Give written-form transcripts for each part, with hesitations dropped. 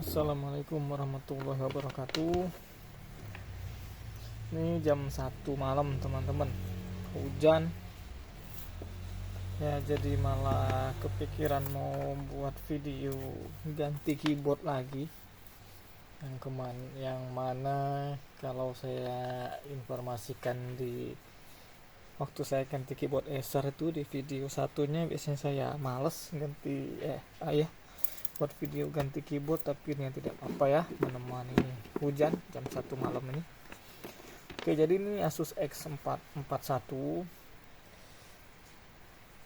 Assalamualaikum warahmatullahi wabarakatuh. Ini jam 1 malam teman-teman. Hujan. Ya jadi malah kepikiran mau buat video ganti keyboard lagi. Yang mana kalau saya informasikan di waktu saya ganti keyboard Acer itu di video satunya, biasanya saya males ganti buat video ganti keyboard, tapi ini tidak apa ya, menemani hujan jam 1 malam ini. Oke, jadi ini Asus X441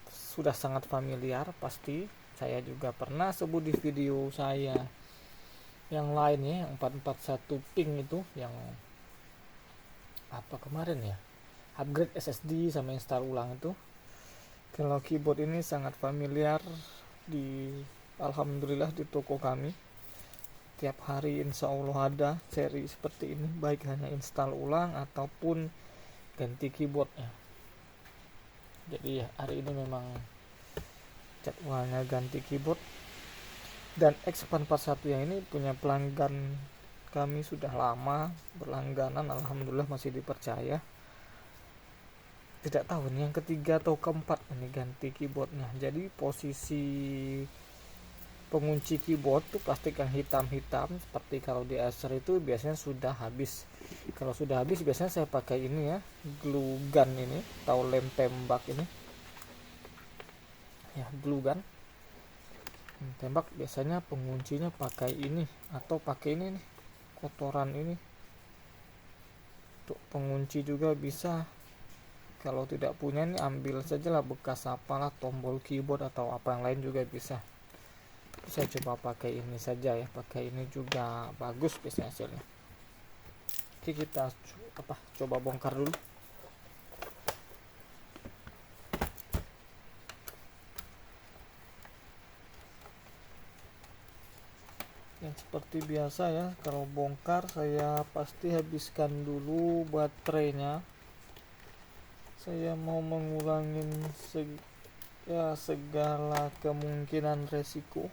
sudah sangat familiar, pasti saya juga pernah sebut di video saya yang lainnya, yang 441 pink itu, yang apa kemarin ya, upgrade SSD sama install ulang itu. Kalau keyboard ini sangat familiar alhamdulillah di toko kami. Tiap hari insya Allah ada seri seperti ini, baik hanya install ulang ataupun ganti keyboardnya. Jadi hari ini memang jadwalnya ganti keyboard. Dan X441 yang ini punya pelanggan kami sudah lama, berlangganan, alhamdulillah masih dipercaya. Tidak tahu ini yang ketiga atau keempat ini ganti keyboardnya. Jadi posisi pengunci keyboard tuh plastik yang hitam-hitam seperti kalau di Acer itu biasanya sudah habis. Kalau sudah habis biasanya saya pakai ini ya, glue gun ini atau lem tembak ini ya, glue gun tembak. Biasanya penguncinya pakai ini atau pakai ini nih, kotoran ini untuk pengunci juga bisa. Kalau tidak punya ini ambil saja lah bekas apalah, tombol keyboard atau apa yang lain juga bisa. Saya coba pakai ini saja ya, pakai ini juga bagus biasanya hasilnya. Oke, kita coba bongkar dulu. Dan seperti biasa ya, kalau bongkar saya pasti habiskan dulu baterainya. Saya mau mengulangin segala kemungkinan resiko.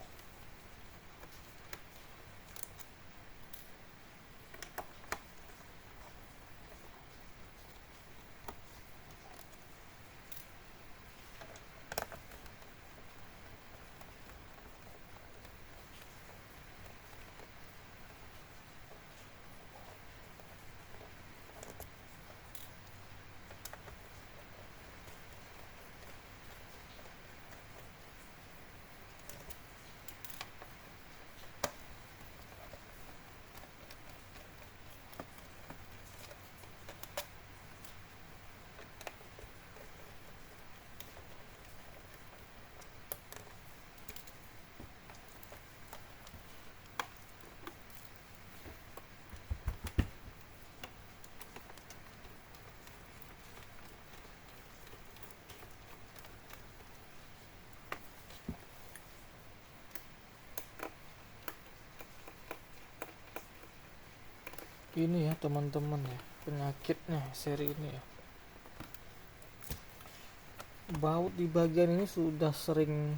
Ini ya teman-teman ya, penyakitnya seri ini ya, baut di bagian ini sudah sering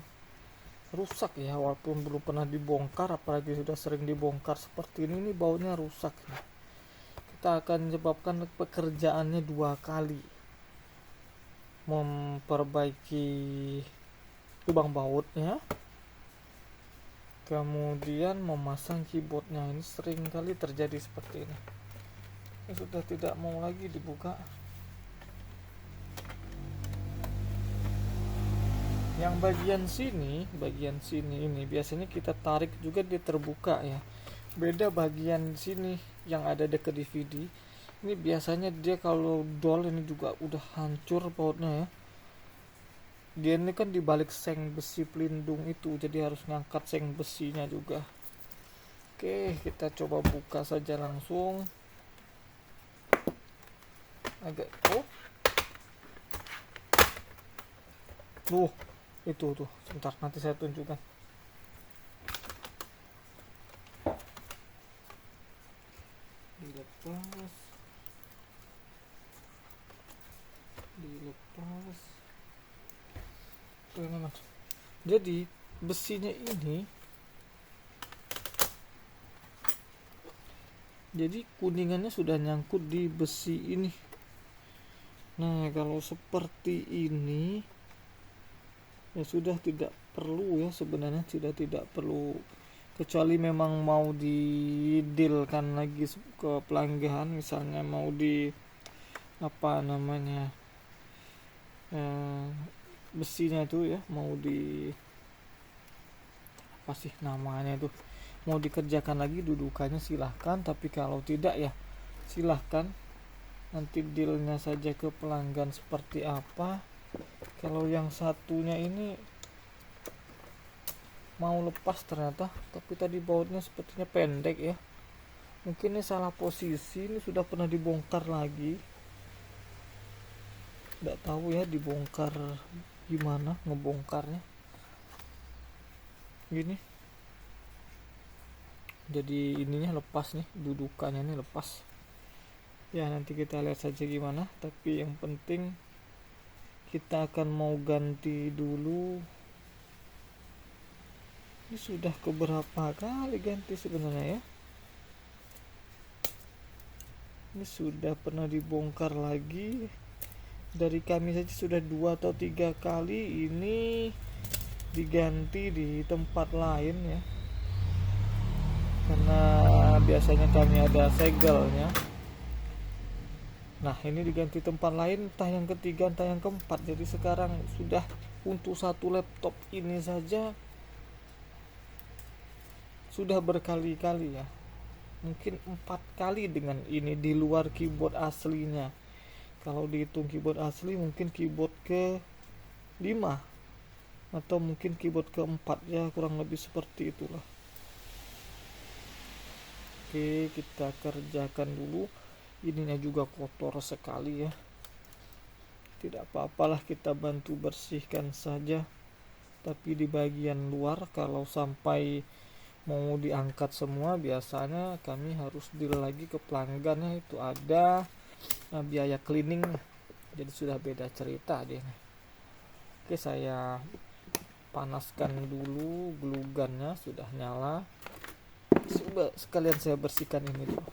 rusak ya, walaupun belum pernah dibongkar, apalagi sudah sering dibongkar seperti ini bautnya rusak ya. Kita akan menyebabkan pekerjaannya dua kali, memperbaiki lubang bautnya, kemudian memasang keyboardnya. Ini sering kali terjadi seperti ini. Ini sudah tidak mau lagi dibuka. Yang bagian sini ini biasanya kita tarik juga dia terbuka ya. Beda bagian sini yang ada dekat DVD. Ini biasanya dia kalau dol ini juga udah hancur bautnya ya. Dia ini kan dibalik seng besi pelindung itu, jadi harus ngangkat seng besinya juga. Oke, kita coba buka saja langsung. Agak itu tuh, sebentar nanti saya tunjukkan. Dilepas. Jadi besinya ini Jadi kuningannya sudah nyangkut di besi ini. Nah, kalau seperti ini ya sudah tidak perlu ya, sebenarnya sudah tidak perlu, kecuali memang mau didilkan lagi ke pelanggan, misalnya mau di apa namanya, eh, besinya itu ya mau di apa sih namanya itu, mau dikerjakan lagi dudukannya silahkan, tapi kalau tidak ya silahkan nanti dealnya saja ke pelanggan seperti apa. Kalau yang satunya ini mau lepas ternyata, tapi tadi bautnya sepertinya pendek ya, mungkin ini salah posisi, ini sudah pernah dibongkar lagi, nggak tahu ya dibongkar gimana ngebongkarnya gini. Jadi ininya lepas nih, dudukannya ini lepas ya, nanti kita lihat saja gimana, tapi yang penting kita akan mau ganti dulu. Ini sudah keberapa kali ganti sebenarnya ya, ini sudah pernah dibongkar lagi, dari kami saja sudah 2 atau 3 kali ini diganti di tempat lain ya, karena biasanya kami ada segelnya. Nah, ini diganti tempat lain, entah yang ketiga entah yang keempat. Jadi sekarang sudah untuk satu laptop ini saja sudah berkali-kali ya, mungkin 4 kali dengan ini di luar keyboard aslinya. Kalau dihitung keyboard asli mungkin keyboard ke 5 atau mungkin keyboard keempat ya, kurang lebih seperti itulah. Oke, kita kerjakan dulu. Ininya juga kotor sekali ya, tidak apa-apalah, kita bantu bersihkan saja. Tapi di bagian luar kalau sampai mau diangkat semua, biasanya kami harus deal lagi ke pelanggannya, itu ada biaya cleaning, jadi sudah beda cerita deh. Oke, saya panaskan dulu glue gunnya, sudah nyala. Coba sekalian saya bersihkan ini dulu.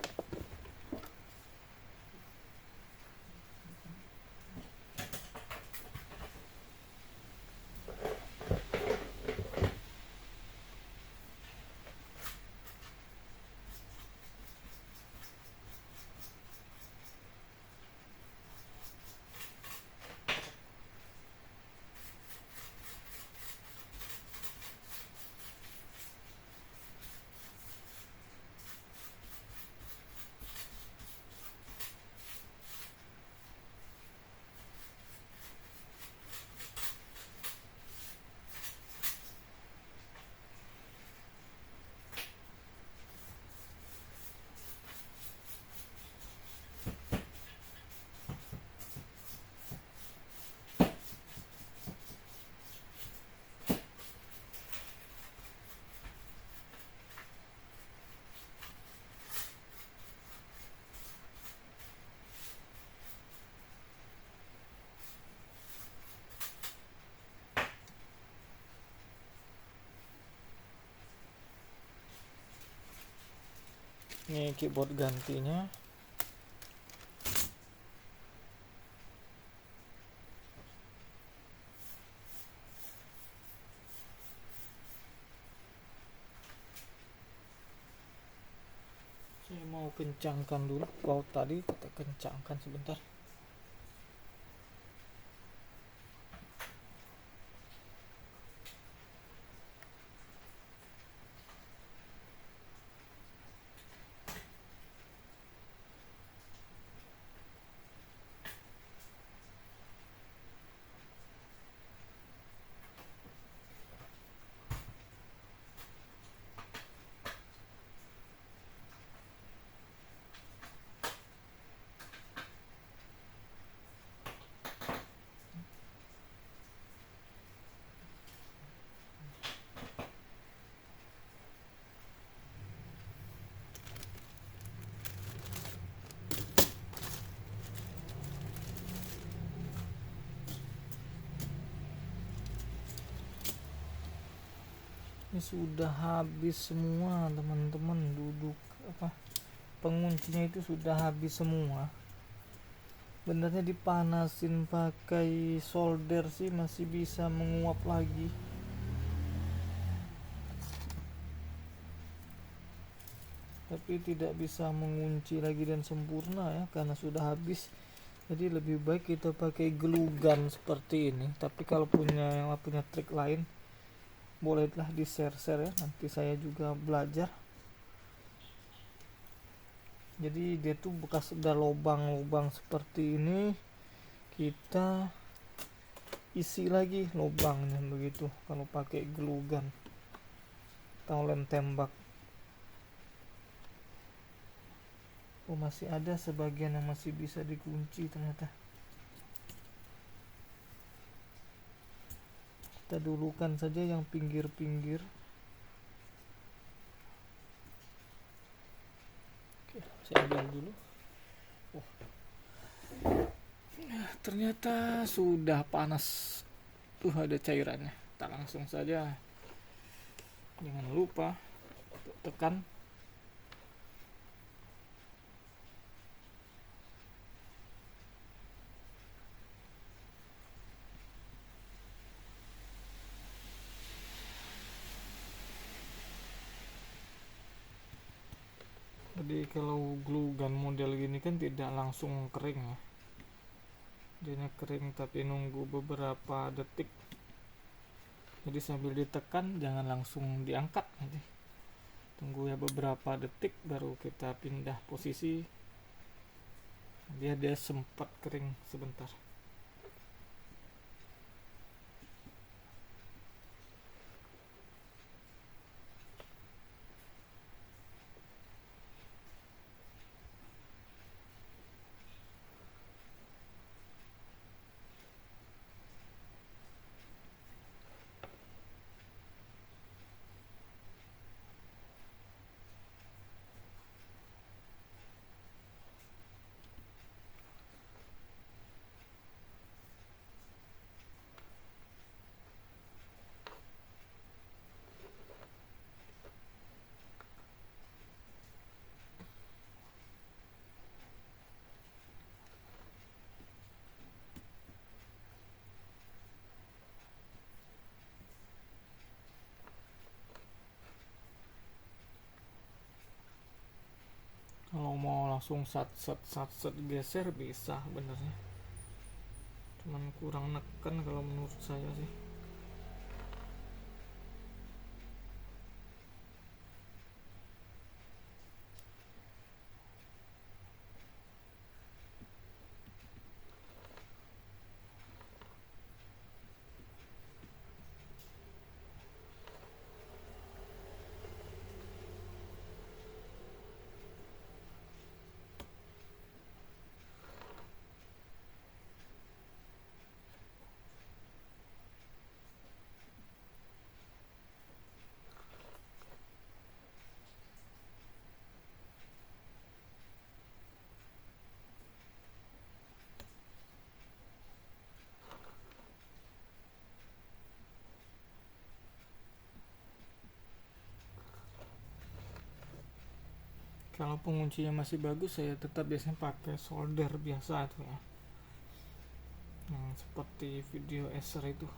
Ini keyboard gantinya. Saya mau kencangkan dulu baut tadi, kita kencangkan sebentar. Ini sudah habis semua teman-teman, duduk apa penguncinya itu sudah habis semua. Sebenarnya dipanasin pakai solder sih masih bisa menguap lagi, tapi tidak bisa mengunci lagi dan sempurna ya karena sudah habis. Jadi lebih baik kita pakai glue gun seperti ini. Tapi kalau punya trik lain, bolehlah di share ya, nanti saya juga belajar. Jadi dia tuh bekas ada lubang-lubang seperti ini, kita isi lagi lubangnya begitu kalau pakai glue gun atau lem tembak. Oh, masih ada sebagian yang masih bisa dikunci ternyata. Kita dulukan saja yang pinggir-pinggir. Oke, saya ambil dulu. Oh, ternyata sudah panas. Tuh ada cairannya. Kita langsung saja, jangan lupa tekan. Jadi kalau glue gun model gini kan tidak langsung kering ya, dia kering tapi nunggu beberapa detik. Jadi sambil ditekan jangan langsung diangkat, nanti tunggu ya beberapa detik baru kita pindah posisi biar dia sempat kering sebentar. Kalau mau langsung sat geser bisa benernya, cuman kurang neken kalau menurut saya sih. Kalau penguncinya masih bagus, saya tetap biasanya pakai solder biasa tuh ya, yang seperti video Acer itu.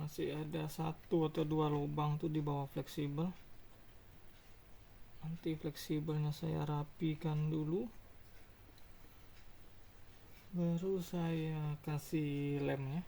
masih ada satu atau dua lubang tuh di bawah fleksibel. Nanti fleksibelnya saya rapikan dulu, baru saya kasih lemnya.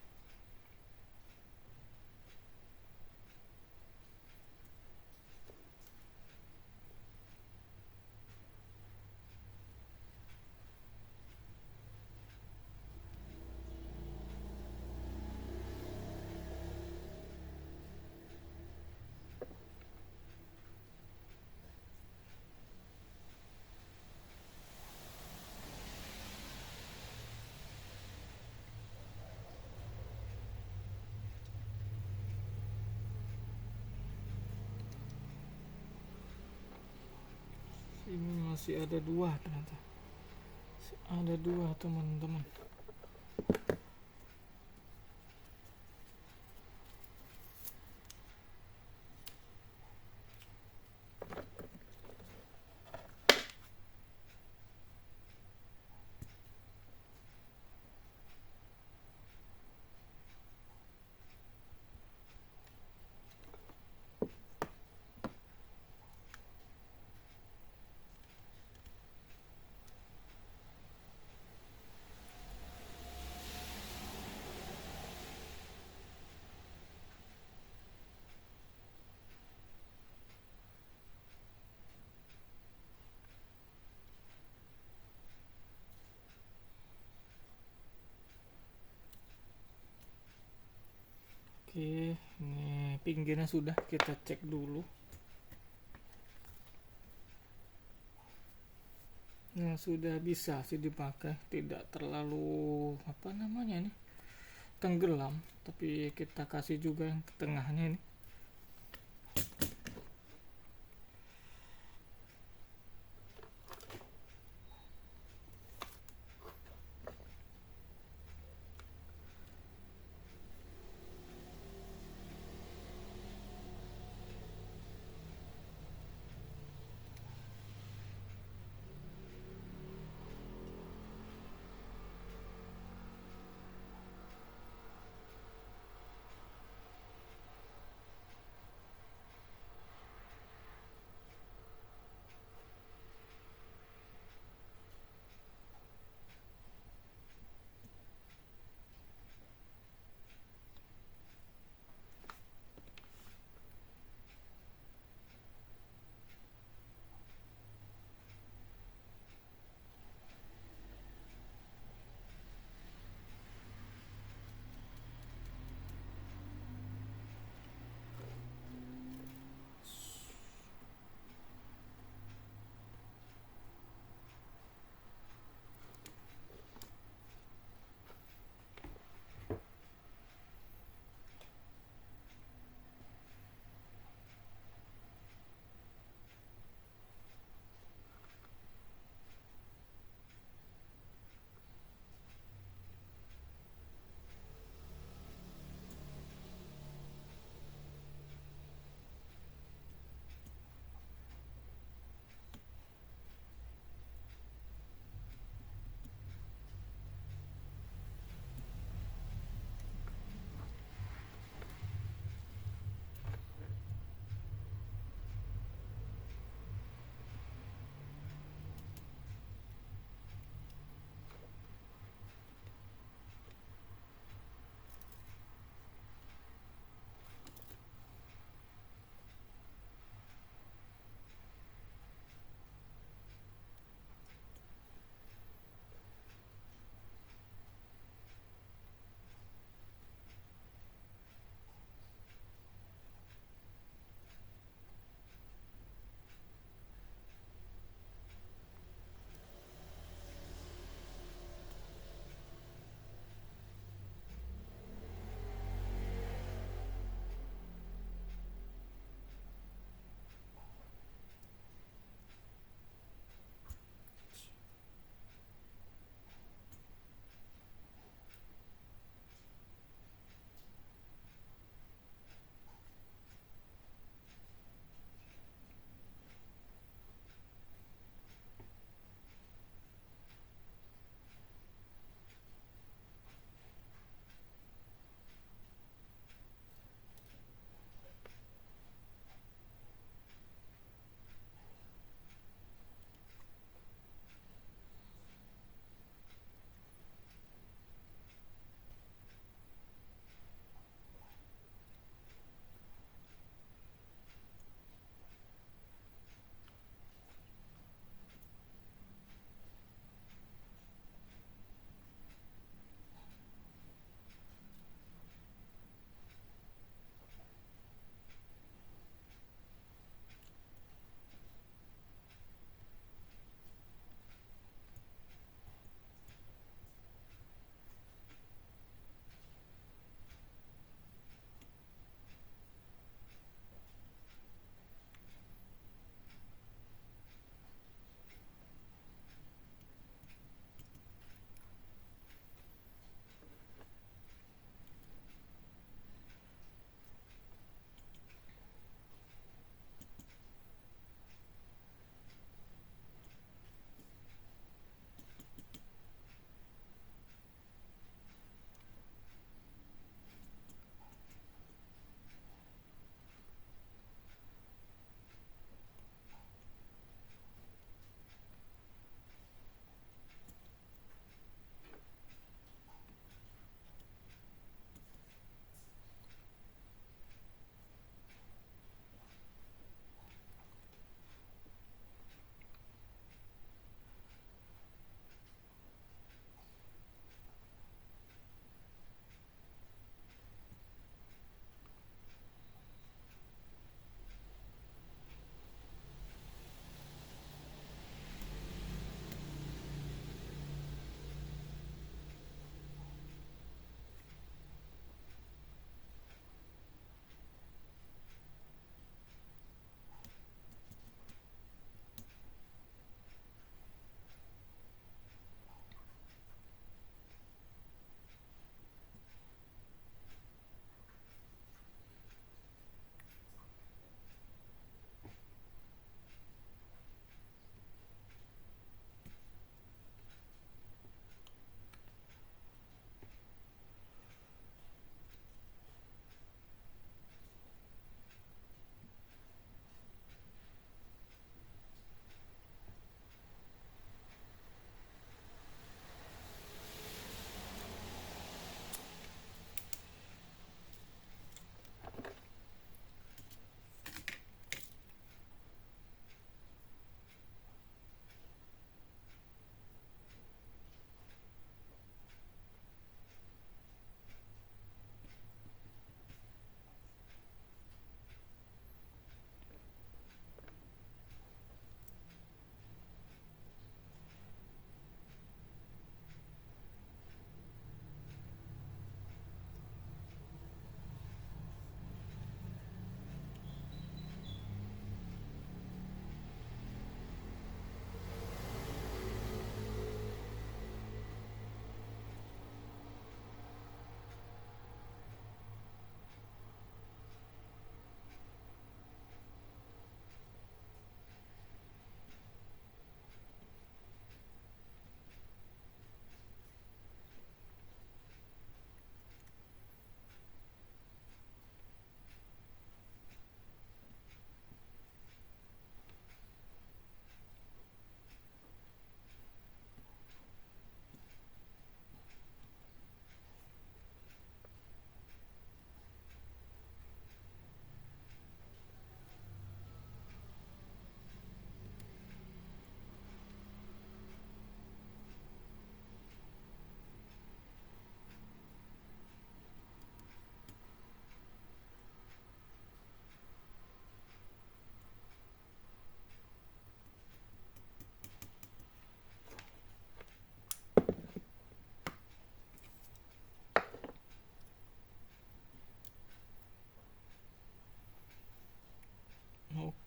Ini masih ada dua ternyata. Ada dua teman-teman. Oke, ini pinggirnya sudah kita cek dulu. Nah, sudah bisa sih dipakai, tidak terlalu tenggelam, tapi kita kasih juga yang ke tengahnya ini.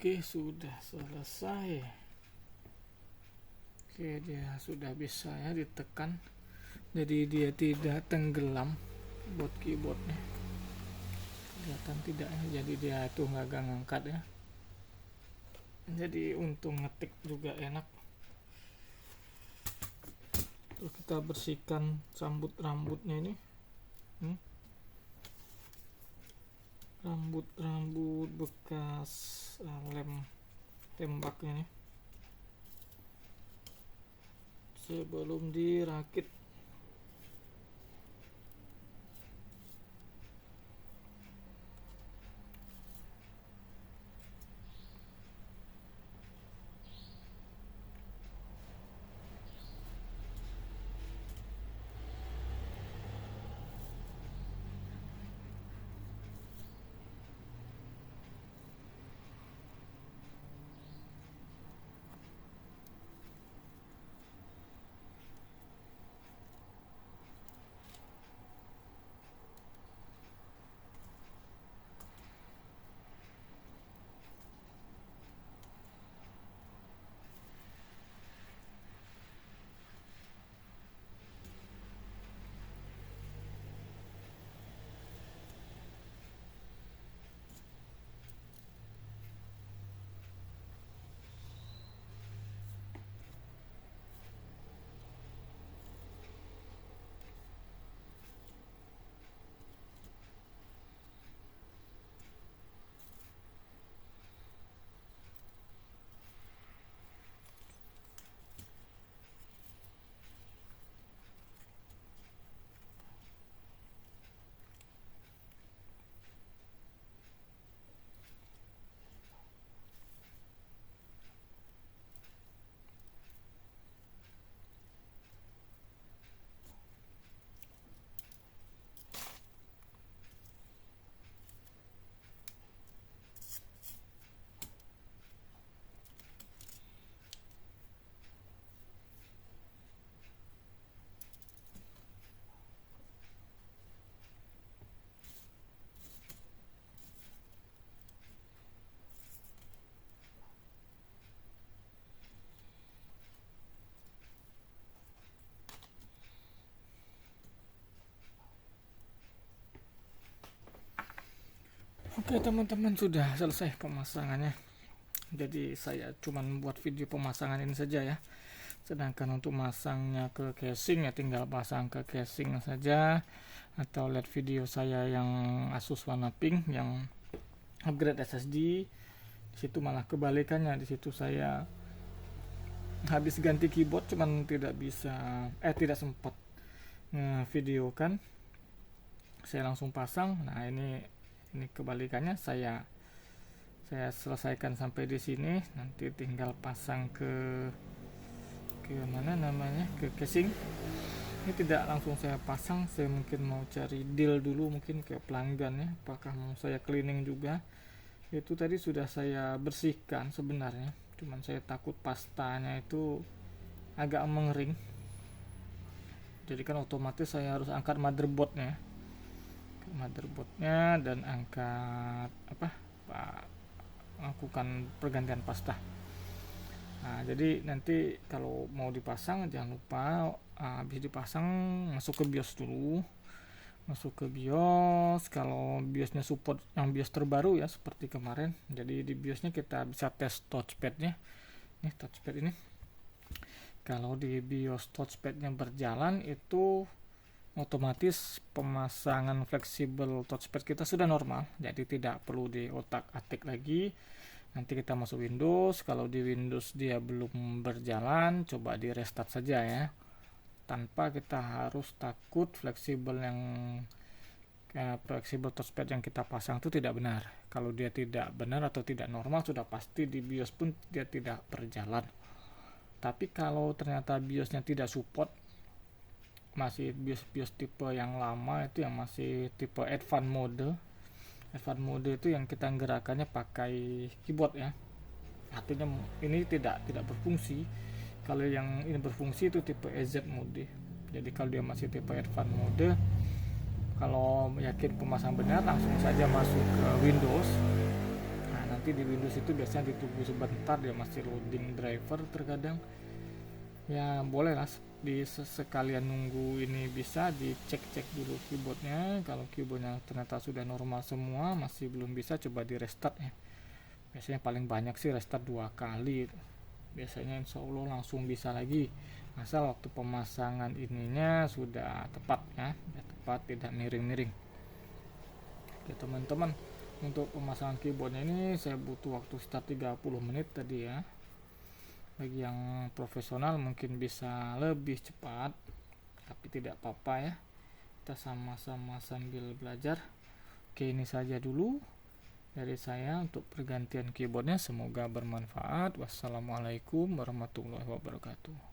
Oke, sudah selesai. Oke, dia sudah bisa ya ditekan, jadi dia tidak tenggelam buat keyboardnya. Kelihatan tidak ya, jadi dia itu nggak ngangkat ya. Jadi untuk ngetik juga enak. Terus kita bersihkan rambut-rambutnya ini. Rambut bekas lem tembaknya nih, sebelum dirakit. Oke teman-teman, sudah selesai pemasangannya. Jadi saya cuman buat video pemasangan ini saja ya. Sedangkan untuk masangnya ke casing ya tinggal pasang ke casing saja, atau lihat video saya yang Asus warna pink yang upgrade SSD. Di situ malah kebalikannya, di situ saya habis ganti keyboard cuman tidak tidak sempat ngevideokan. Saya langsung pasang. Nah, ini kebalikannya, saya selesaikan sampai di sini, nanti tinggal pasang ke mana namanya, ke casing. Ini tidak langsung saya pasang, saya mungkin mau cari deal dulu mungkin ke pelanggan ya, apakah mau saya cleaning juga. Itu tadi sudah saya bersihkan sebenarnya, cuman saya takut pastanya itu agak mengering, jadi kan otomatis saya harus angkat motherboardnya dan angkat lakukan pergantian pasta. Nah, jadi nanti kalau mau dipasang jangan lupa habis dipasang masuk ke BIOS dulu. Kalau BIOSnya support yang BIOS terbaru ya seperti kemarin, jadi di BIOSnya kita bisa tes touchpadnya. Ini touchpad ini, kalau di BIOS touchpadnya berjalan itu otomatis pemasangan fleksibel touchpad kita sudah normal, jadi tidak perlu diotak-atik lagi. Nanti kita masuk Windows, kalau di Windows dia belum berjalan, coba di restart saja ya, tanpa kita harus takut fleksibel touchpad yang kita pasang itu tidak benar. Kalau dia tidak benar atau tidak normal, sudah pasti di BIOS pun dia tidak berjalan. Tapi kalau ternyata BIOSnya tidak support, masih BIOS tipe yang lama itu, yang masih tipe advanced mode itu yang kita gerakannya pakai keyboard ya, artinya ini tidak berfungsi. Kalau yang ini berfungsi itu tipe EZ mode. Jadi kalau dia masih tipe advanced mode, kalau yakin pemasang benar langsung saja masuk ke Windows. Nah, nanti di Windows itu biasanya ditunggu sebentar, dia masih loading driver terkadang. Ya boleh lah di sekalian nunggu ini bisa dicek-cek dulu keyboardnya. Kalau keyboardnya ternyata sudah normal semua, masih belum bisa, coba di restart ya. Biasanya paling banyak sih restart 2 kali, biasanya insya Allah langsung bisa lagi, asal waktu pemasangan ininya sudah tepat ya, sudah tepat, tidak miring-miring. Oke teman-teman, untuk pemasangan keyboardnya ini saya butuh waktu sekitar 30 menit tadi ya. Bagi yang profesional mungkin bisa lebih cepat, tapi tidak apa-apa ya, kita sama-sama sambil belajar. Oke, ini saja dulu dari saya untuk pergantian keyboardnya, semoga bermanfaat. Wassalamualaikum warahmatullahi wabarakatuh.